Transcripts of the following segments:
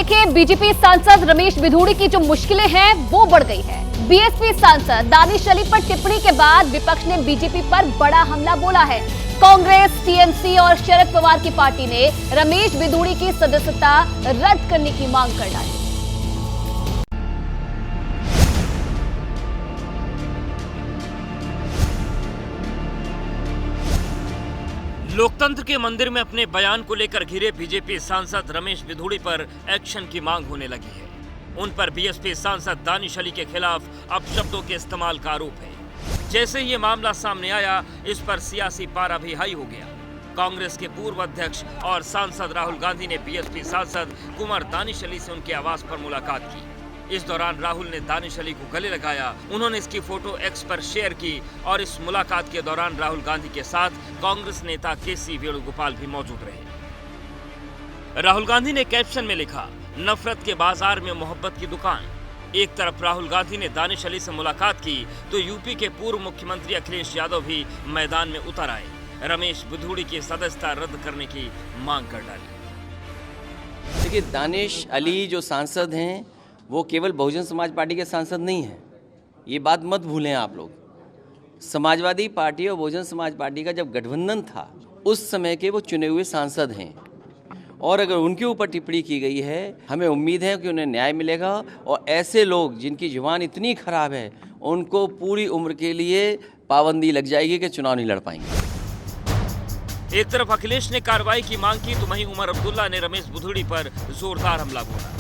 देखें, बीजेपी सांसद रमेश बिधूड़ी की जो मुश्किलें हैं वो बढ़ गई है। बीएसपी सांसद दानिश अली पर टिप्पणी के बाद विपक्ष ने बीजेपी पर बड़ा हमला बोला है। कांग्रेस, टीएमसी और शरद पवार की पार्टी ने रमेश बिधूड़ी की सदस्यता रद्द करने की मांग कर डाली। लोकतंत्र के मंदिर में अपने बयान को लेकर घिरे बीजेपी सांसद रमेश बिधूड़ी पर एक्शन की मांग होने लगी है। उन पर बीएसपी सांसद दानिश अली के खिलाफ अपशब्दों के इस्तेमाल का आरोप है। जैसे ही ये मामला सामने आया, इस पर सियासी पारा भी हाई हो गया। कांग्रेस के पूर्व अध्यक्ष और सांसद राहुल गांधी ने बीएसपी सांसद कुंवर दानिश अली से उनके आवास पर मुलाकात की। इस दौरान राहुल ने दानिश अली को गले लगाया। उन्होंने इसकी फोटो एक्स पर शेयर की और इस मुलाकात के दौरान राहुल गांधी के साथ कांग्रेस नेता केसी वेणुगोपाल भी मौजूद रहे। राहुल गांधी ने कैप्शन में लिखा, नफरत के बाजार में मोहब्बत की दुकान। एक तरफ राहुल गांधी ने दानिश अली से मुलाकात की तो यूपी के पूर्व मुख्यमंत्री अखिलेश यादव भी मैदान में उतर आए। रमेश बिधूड़ी की सदस्यता रद्द करने की मांग कर डाली। देखिए, दानिश अली जो सांसद हैं वो केवल बहुजन समाज पार्टी के सांसद नहीं हैं। ये बात मत भूलें आप लोग। समाजवादी पार्टी और बहुजन समाज पार्टी का जब गठबंधन था, उस समय के वो चुने हुए सांसद हैं। और अगर उनके ऊपर टिप्पणी की गई है, हमें उम्मीद है कि उन्हें न्याय मिलेगा। और ऐसे लोग जिनकी जुबान इतनी खराब है, उनको पूरी उम्र के लिए पाबंदी लग जाएगी कि चुनाव नहीं लड़ पाएंगे। एक तरफ अखिलेश ने कार्रवाई की मांग की तो वहीं उमर अब्दुल्ला ने रमेश बिधूड़ी पर जोरदार हमला बोला।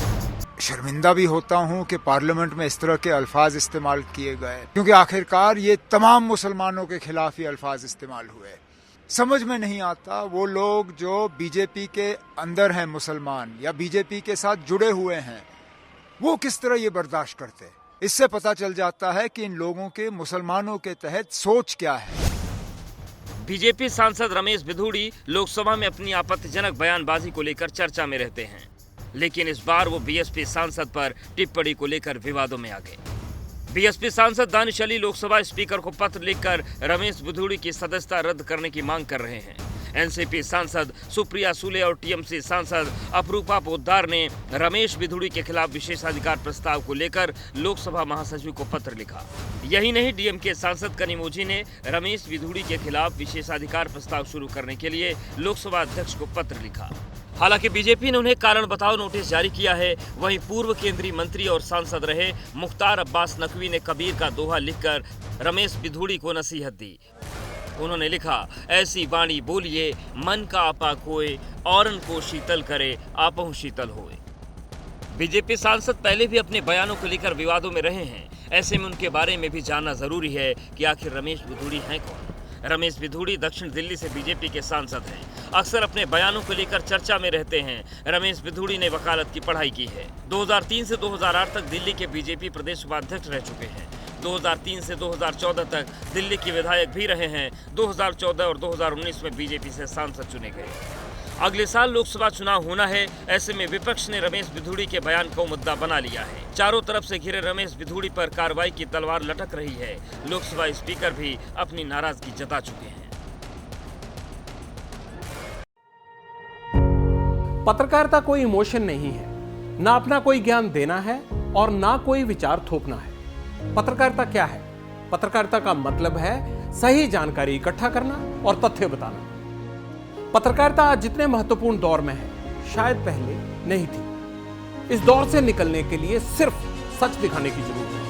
शर्मिंदा भी होता हूं कि पार्लियामेंट में इस तरह के अल्फाज इस्तेमाल किए गए, क्योंकि आखिरकार ये तमाम मुसलमानों के खिलाफ ही अल्फाज इस्तेमाल हुए। समझ में नहीं आता वो लोग जो बीजेपी के अंदर हैं, मुसलमान या बीजेपी के साथ जुड़े हुए हैं, वो किस तरह ये बर्दाश्त करते। इससे पता चल जाता है कि इन लोगों के मुसलमानों के तहत सोच क्या है। बीजेपी सांसद रमेश बिधूड़ी लोकसभा में अपनी आपत्तिजनक बयानबाजी को लेकर चर्चा में रहते हैं, लेकिन इस बार वो बीएसपी सांसद पर टिप्पणी को लेकर विवादों में आ गए। बीएसपी सांसद दानिश अली लोकसभा स्पीकर को पत्र लिखकर रमेश बिधूड़ी की सदस्यता रद्द करने की मांग कर रहे हैं। एनसीपी सांसद सुप्रिया सुले और टीएमसी सांसद अपरूपा पोद्दार ने रमेश बिधूड़ी के खिलाफ विशेषाधिकार प्रस्ताव को लेकर लोकसभा महासचिव को पत्र लिखा। यही नहीं, डीएमके सांसद कनिमोझी ने रमेश बिधूड़ी के खिलाफ विशेषाधिकार प्रस्ताव शुरू करने के लिए लोकसभा अध्यक्ष को पत्र लिखा। हालांकि बीजेपी ने उन्हें कारण बताओ नोटिस जारी किया है। वहीं पूर्व केंद्रीय मंत्री और सांसद रहे मुख्तार अब्बास नकवी ने कबीर का दोहा लिखकर रमेश बिधूड़ी को नसीहत दी। उन्होंने लिखा, ऐसी वाणी बोलिए मन का आपा कोय, औरन को शीतल करे आपहु शीतल होए। बीजेपी सांसद पहले भी अपने बयानों को लेकर विवादों में रहे हैं। ऐसे में उनके बारे में भी जानना जरूरी है कि आखिर रमेश बिधूड़ी हैं कौन। रमेश बिधूड़ी दक्षिण दिल्ली से बीजेपी के सांसद हैं। अक्सर अपने बयानों को लेकर चर्चा में रहते हैं। रमेश बिधूड़ी ने वकालत की पढ़ाई की है। 2003 से 2008 तक दिल्ली के बीजेपी प्रदेश उपाध्यक्ष रह चुके हैं। 2003 से 2014 तक दिल्ली के विधायक भी रहे हैं। 2014 और 2019 में बीजेपी से सांसद चुने गए। अगले साल लोकसभा चुनाव होना है। ऐसे में विपक्ष ने रमेश बिधूड़ी के बयान को मुद्दा बना लिया है। चारों तरफ से घिरे रमेश बिधूड़ी पर कार्रवाई की तलवार लटक रही है। लोकसभा स्पीकर भी अपनी नाराजगी जता चुके हैं। पत्रकारिता कोई इमोशन नहीं है, ना अपना कोई ज्ञान देना है और ना कोई विचार थोपना है। पत्रकारिता क्या है? पत्रकारिता का मतलब है सही जानकारी इकट्ठा करना और तथ्य बताना। पत्रकारिता आज जितने महत्वपूर्ण दौर में है, शायद पहले नहीं थी। इस दौर से निकलने के लिए सिर्फ सच दिखाने की जरूरत है,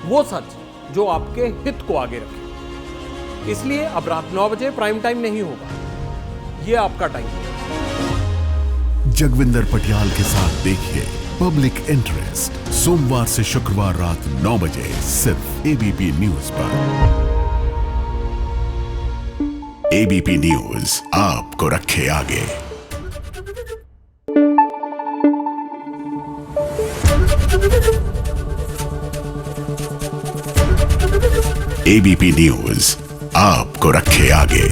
वो सच जो आपके हित को आगे रखे। इसलिए अब रात 9 बजे प्राइम टाइम नहीं होगा, ये आपका टाइम है। जगविंदर पटियाल के साथ देखिए पब्लिक इंटरेस्ट, सोमवार से शुक्रवार रात 9 बजे सिर्फ एबीपी न्यूज पर। एबीपी न्यूज आपको रखे आगे। एबीपी न्यूज आपको रखे आगे।